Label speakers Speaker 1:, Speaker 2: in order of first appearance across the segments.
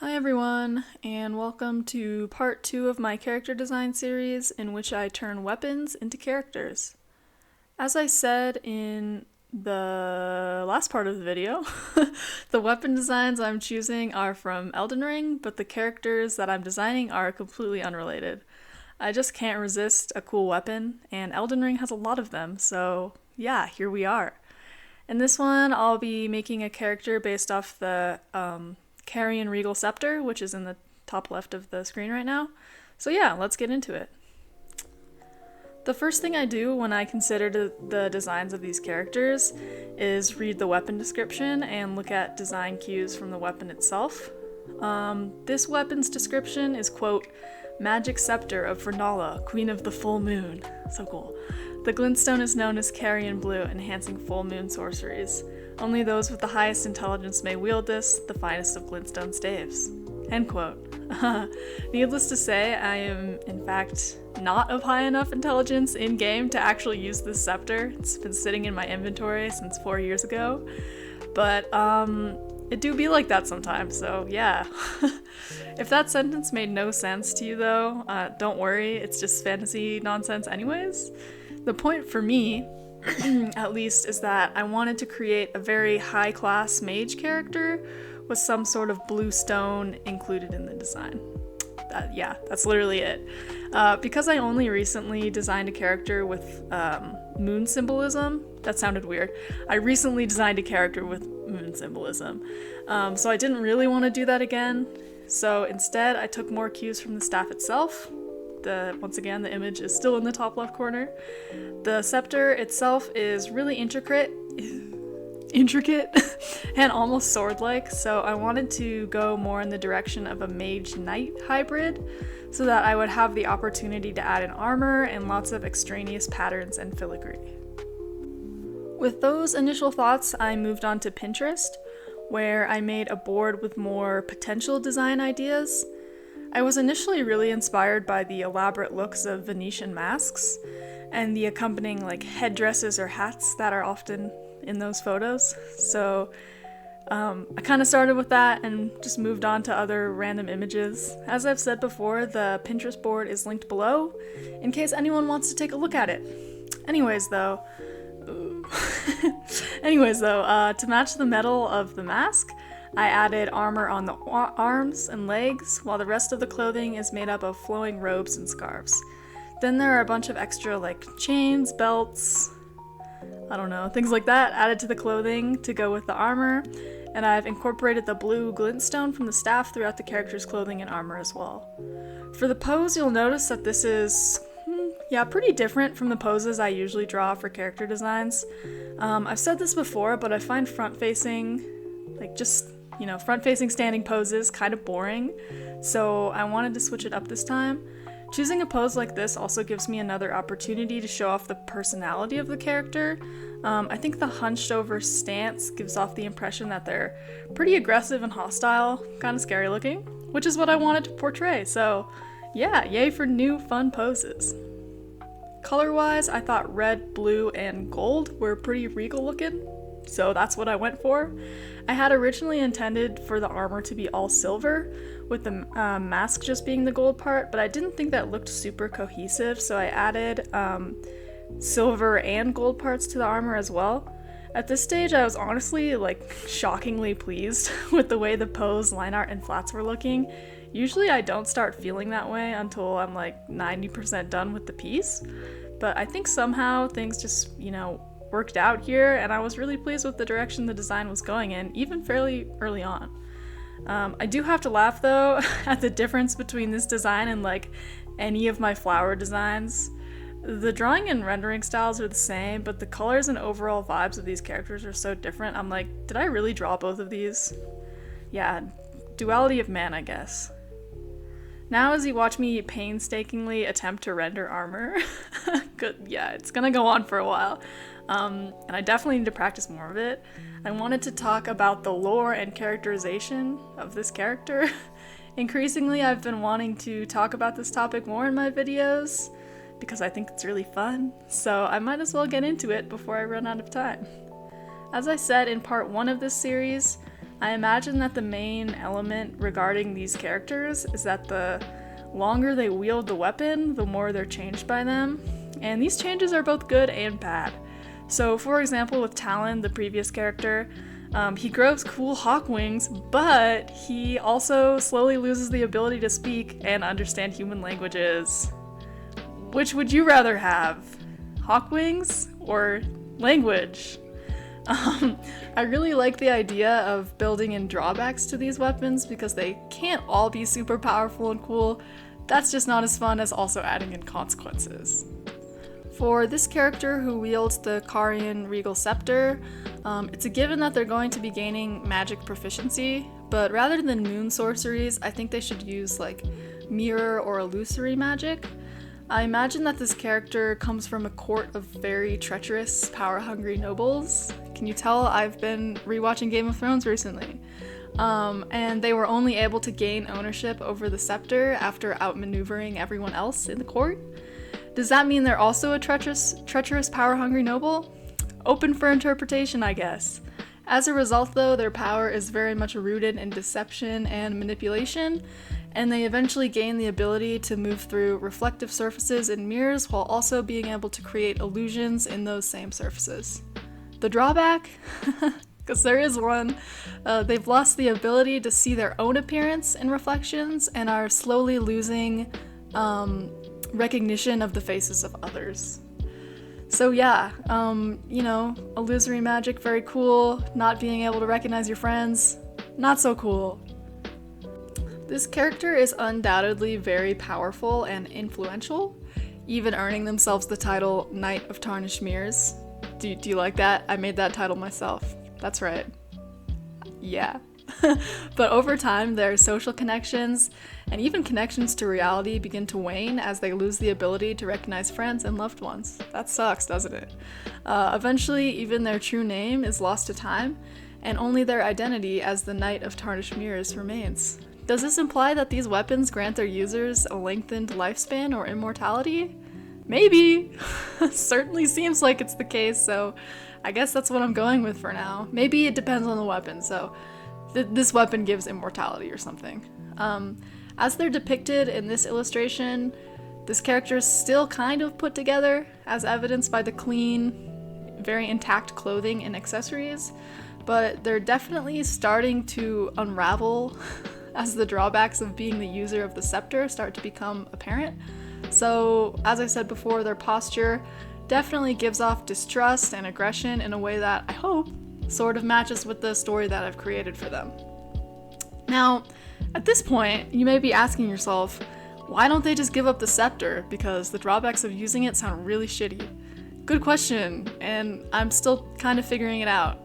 Speaker 1: Hi everyone, and welcome to part 2 of my character design series in which I turn weapons into characters. As I said in the last part of the video, the weapon designs I'm choosing are from Elden Ring, but the characters that I'm designing are completely unrelated. I just can't resist a cool weapon, and Elden Ring has a lot of them, so yeah, here we are. In this one, I'll be making a character based off the Carian Regal Scepter, which is in the top left of the screen right now. So yeah, let's get into it. The first thing I do when I consider the designs of these characters is read the weapon description and look at design cues from the weapon itself. This weapon's description is, quote, "Magic Scepter of Vernala, Queen of the Full Moon." So cool. The glintstone is known as Carian Blue, enhancing full moon sorceries. Only those with the highest intelligence may wield this, the finest of glintstone staves. End quote. Needless to say, I am in fact not of high enough intelligence in-game to actually use this scepter. It's been sitting in my inventory since 4 years ago. But it do be like that sometimes, so yeah. If that sentence made no sense to you though, don't worry, it's just fantasy nonsense anyways. The point for me, at least, is that I wanted to create a very high-class mage character with some sort of blue stone included in the design. That's literally it. Because I only recently designed a character with moon symbolism, that sounded weird. I recently designed a character with moon symbolism, so I didn't really want to do that again. So instead, I took more cues from the staff itself. Once again, the image is still in the top left corner. The scepter itself is really intricate and almost sword-like, so I wanted to go more in the direction of a mage-knight hybrid so that I would have the opportunity to add in armor and lots of extraneous patterns and filigree. With those initial thoughts, I moved on to Pinterest, where I made a board with more potential design ideas. I was initially really inspired by the elaborate looks of Venetian masks and the accompanying headdresses or hats that are often in those photos. So I kind of started with that and just moved on to other random images. As I've said before, the Pinterest board is linked below in case anyone wants to take a look at it. Anyways though, to match the metal of the mask, I added armor on the arms and legs, while the rest of the clothing is made up of flowing robes and scarves. Then there are a bunch of extra chains, belts, things like that added to the clothing to go with the armor, and I've incorporated the blue glintstone from the staff throughout the character's clothing and armor as well. For the pose, you'll notice that this is pretty different from the poses I usually draw for character designs. I've said this before, but I find front-facing standing poses kind of boring, so I wanted to switch it up this time. Choosing a pose like this also gives me another opportunity to show off the personality of the character. I think the hunched over stance gives off the impression that they're pretty aggressive and hostile, kind of scary looking, which is what I wanted to portray, so yeah, yay for new fun poses. Color-wise, I thought red, blue, and gold were pretty regal looking, so that's what I went for. I had originally intended for the armor to be all silver, with the mask just being the gold part, but I didn't think that looked super cohesive, so I added silver and gold parts to the armor as well. At this stage, I was honestly shockingly pleased with the way the pose, line art, and flats were looking. Usually I don't start feeling that way until I'm 90% done with the piece, but I think somehow things just, worked out here, and I was really pleased with the direction the design was going in, even fairly early on. I do have to laugh though at the difference between this design and any of my flower designs. The drawing and rendering styles are the same, but the colors and overall vibes of these characters are so different. I'm did I really draw both of these? Yeah, duality of man, I guess. Now as you watch me painstakingly attempt to render armor, it's gonna go on for a while, and I definitely need to practice more of it. I wanted to talk about the lore and characterization of this character. Increasingly, I've been wanting to talk about this topic more in my videos, because I think it's really fun, so I might as well get into it before I run out of time. As I said in part 1 of this series, I imagine that the main element regarding these characters is that the longer they wield the weapon, the more they're changed by them, and these changes are both good and bad. So for example, with Talon, the previous character, he grows cool hawk wings, but he also slowly loses the ability to speak and understand human languages. Which would you rather have? Hawk wings or language? I really like the idea of building in drawbacks to these weapons because they can't all be super powerful and cool. That's just not as fun as also adding in consequences. For this character who wields the Carian Regal Scepter, it's a given that they're going to be gaining magic proficiency, but rather than moon sorceries, I think they should use like mirror or illusory magic. I imagine that this character comes from a court of very treacherous, power-hungry nobles. Can you tell I've been rewatching Game of Thrones recently? And they were only able to gain ownership over the scepter after outmaneuvering everyone else in the court. Does that mean they're also a treacherous, power-hungry noble? Open for interpretation, I guess. As a result, though, their power is very much rooted in deception and manipulation, and they eventually gain the ability to move through reflective surfaces and mirrors while also being able to create illusions in those same surfaces. The drawback? Because there is one. They've lost the ability to see their own appearance in reflections and are slowly losing recognition of the faces of others. So yeah, illusory magic, very cool. Not being able to recognize your friends, not so cool. This character is undoubtedly very powerful and influential, even earning themselves the title Knight of Tarnished Mirrors. Do you like that? I made that title myself. That's right. Yeah. But over time, their social connections and even connections to reality begin to wane as they lose the ability to recognize friends and loved ones. That sucks, doesn't it? Eventually, even their true name is lost to time, and only their identity as the Knight of Tarnished Mirrors remains. Does this imply that these weapons grant their users a lengthened lifespan or immortality? Maybe! Certainly seems like it's the case, so I guess that's what I'm going with for now. Maybe it depends on the weapon, so this weapon gives immortality or something. As they're depicted in this illustration, this character is still kind of put together, as evidenced by the clean, very intact clothing and accessories, but they're definitely starting to unravel as the drawbacks of being the user of the scepter start to become apparent. So, as I said before, their posture definitely gives off distrust and aggression in a way that, I hope, sort of matches with the story that I've created for them. Now, at this point, you may be asking yourself, why don't they just give up the scepter? Because the drawbacks of using it sound really shitty. Good question, and I'm still kind of figuring it out.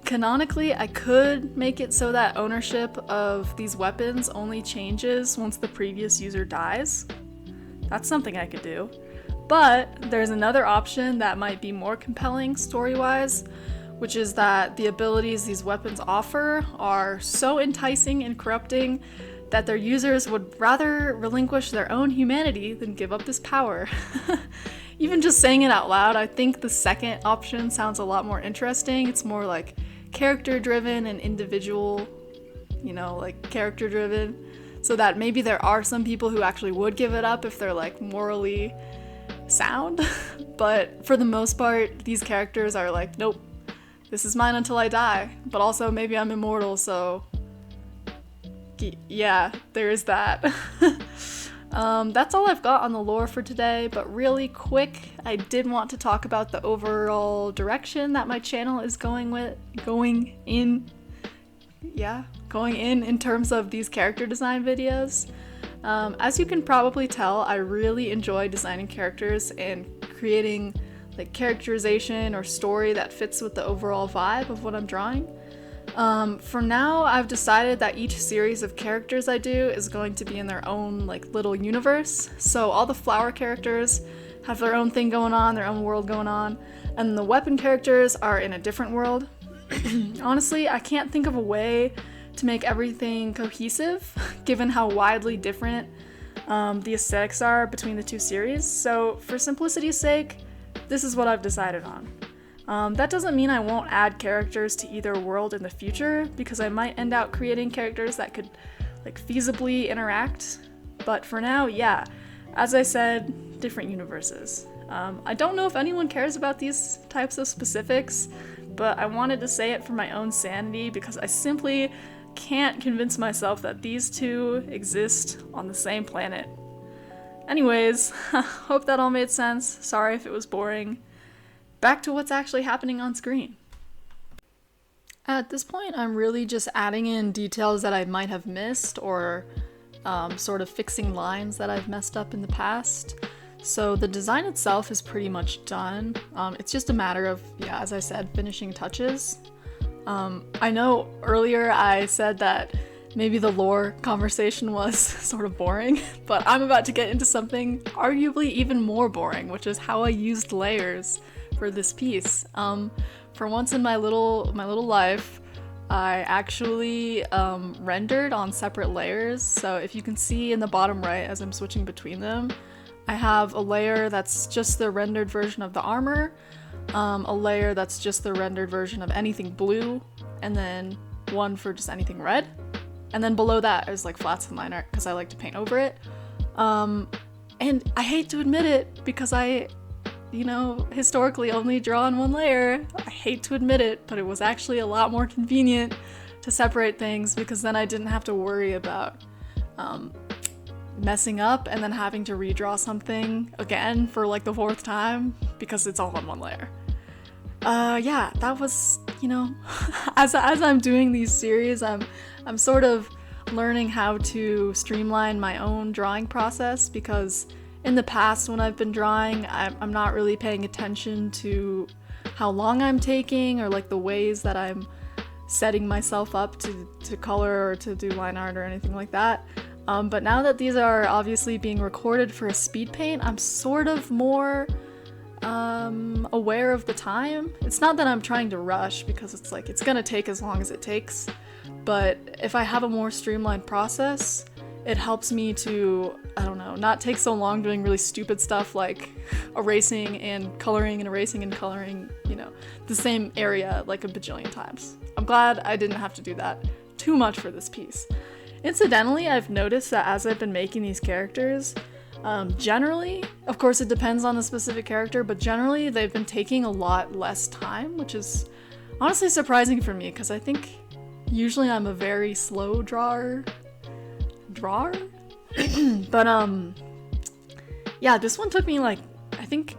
Speaker 1: Canonically, I could make it so that ownership of these weapons only changes once the previous user dies. That's something I could do. But there's another option that might be more compelling story-wise, which is that the abilities these weapons offer are so enticing and corrupting that their users would rather relinquish their own humanity than give up this power. Even just saying it out loud, I think the second option sounds a lot more interesting. It's more like character-driven and individual, character-driven, so that maybe there are some people who actually would give it up if they're like morally sound. But for the most part, these characters are like, nope, this is mine until I die, but also maybe I'm immortal, so yeah, there is that. That's all I've got on the lore for today, but really quick, I did want to talk about the overall direction that my channel is going in terms of these character design videos. As you can probably tell, I really enjoy designing characters and creating like characterization or story that fits with the overall vibe of what I'm drawing. For now, I've decided that each series of characters I do is going to be in their own like little universe. So all the flower characters have their own thing going on, their own world going on, and the weapon characters are in a different world. Honestly, I can't think of a way to make everything cohesive, given how widely different the aesthetics are between the two series. So for simplicity's sake, this is what I've decided on. That doesn't mean I won't add characters to either world in the future, because I might end up creating characters that could like feasibly interact. But for now, yeah, as I said, different universes. I don't know if anyone cares about these types of specifics, but I wanted to say it for my own sanity because I simply can't convince myself that these two exist on the same planet. Anyways, hope that all made sense. Sorry if it was boring. Back to what's actually happening on screen. At this point, I'm really just adding in details that I might have missed or sort of fixing lines that I've messed up in the past. So the design itself is pretty much done. It's just a matter of, yeah, as I said, finishing touches. I know earlier I said that maybe the lore conversation was sort of boring, but I'm about to get into something arguably even more boring, which is how I used layers for this piece. For once in my little life, I actually rendered on separate layers. So if you can see in the bottom right as I'm switching between them, I have a layer that's just the rendered version of the armor, a layer that's just the rendered version of anything blue, and then one for just anything red. And then below that is like flats and line art because I like to paint over it. And I hate to admit it because I, historically only draw on one layer. I hate to admit it, but it was actually a lot more convenient to separate things because then I didn't have to worry about messing up and then having to redraw something again for like the 4th time because it's all on one layer. Yeah, that was, as I'm doing these series, I'm sort of learning how to streamline my own drawing process because in the past when I've been drawing, I'm not really paying attention to how long I'm taking or like the ways that I'm setting myself up to color or to do line art or anything like that. But now that these are obviously being recorded for a speed paint, I'm sort of more aware of the time. It's not that I'm trying to rush because it's like it's gonna take as long as it takes, but if I have a more streamlined process, it helps me to, not take so long doing really stupid stuff like erasing and coloring and erasing and coloring, the same area like a bajillion times. I'm glad I didn't have to do that too much for this piece. Incidentally, I've noticed that as I've been making these characters, generally, of course it depends on the specific character, but generally they've been taking a lot less time, which is honestly surprising for me because I think usually I'm a very slow drawer? But yeah, this one took me like, I think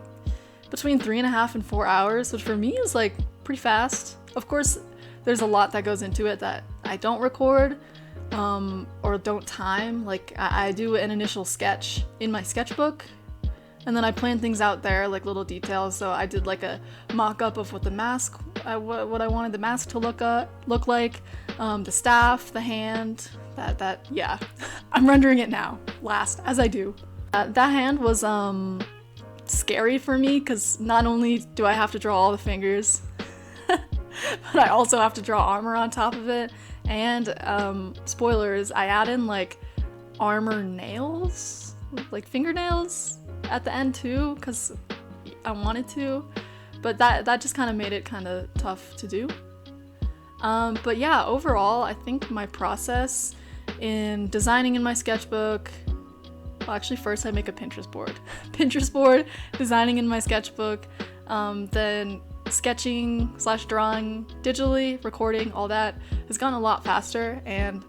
Speaker 1: between 3.5 and 4 hours, which for me is like pretty fast. Of course, there's a lot that goes into it that I don't record, or don't time. Like I do an initial sketch in my sketchbook and then I plan things out there, like little details. So I did like a mock-up of what the mask, what I wanted the mask to look like, the staff, the hand, that yeah. I'm rendering it now, as I do. That hand was scary for me because not only do I have to draw all the fingers, but I also have to draw armor on top of it. And spoilers, I add in like armor nails, like fingernails at the end too, because I wanted to, but that just kind of made it kind of tough to do. But yeah, overall, I think my process in designing in my sketchbook, well, actually first I make a Pinterest board, designing in my sketchbook, then sketching / drawing digitally, recording, all that has gone a lot faster. And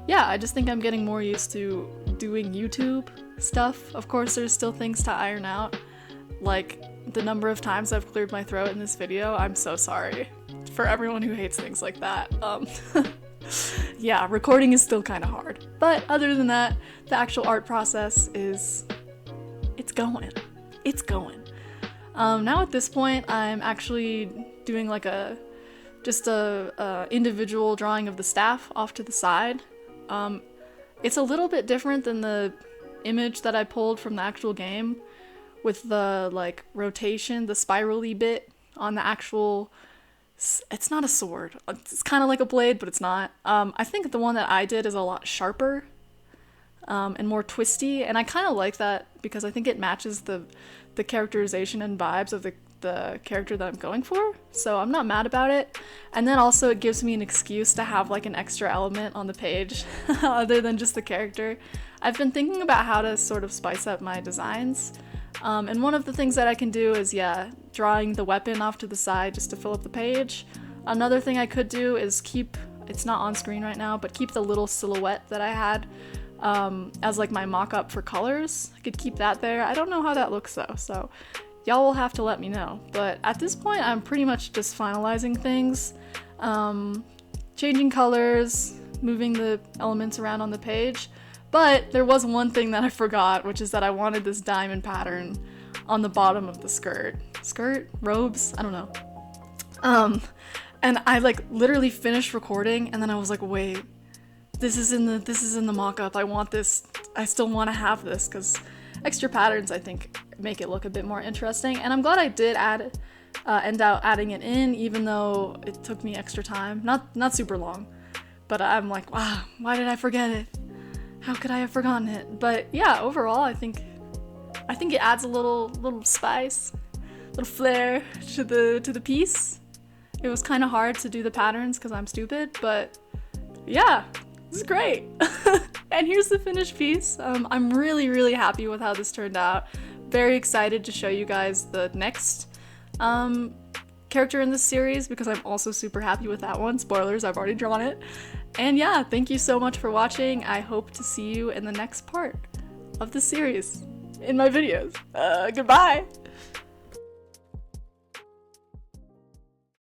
Speaker 1: yeah, I just think I'm getting more used to doing YouTube stuff. Of course, there's still things to iron out, like the number of times I've cleared my throat in this video. I'm so sorry for everyone who hates things like that. Yeah, recording is still kind of hard, but other than that, the actual art process it's going. Now at this point, I'm actually doing like just a individual drawing of the staff off to the side. It's a little bit different than the image that I pulled from the actual game with the like rotation, the spirally bit on the actual, it's not a sword. It's kind of like a blade, but it's not. I think the one that I did is a lot sharper and more twisty, and I kind of like that because I think it matches the characterization and vibes of the character that I'm going for, so I'm not mad about it. And then also it gives me an excuse to have like an extra element on the page other than just the character. I've been thinking about how to sort of spice up my designs, and one of the things that I can do is, yeah, drawing the weapon off to the side just to fill up the page. Another thing I could do is keep, it's not on screen right now, but keep the little silhouette that I had as like my mock-up for colors. I could keep that there. I don't know how that looks though, so y'all will have to let me know. But at this point, I'm pretty much just finalizing things, changing colors, moving the elements around on the page. But there was one thing that I forgot, which is that I wanted this diamond pattern on the bottom of the skirt. Skirt? Robes? I don't know. And I like literally finished recording, and then I was like, wait, this is in the mock-up. I want this. I still want to have this, because extra patterns, I think, make it look a bit more interesting. And I'm glad I did end out adding it in, even though it took me extra time. Not super long, but I'm like, wow, why did I forget it? How could I have forgotten it? But yeah, overall, I think it adds a little spice, little flair to the piece. It was kind of hard to do the patterns because I'm stupid, but yeah, this is great. And here's the finished piece. I'm really, really happy with how this turned out. Very excited to show you guys the next character in this series, because I'm also super happy with that one. Spoilers, I've already drawn it. And yeah, thank you so much for watching. I hope to see you in the next part of the series in my videos. Goodbye!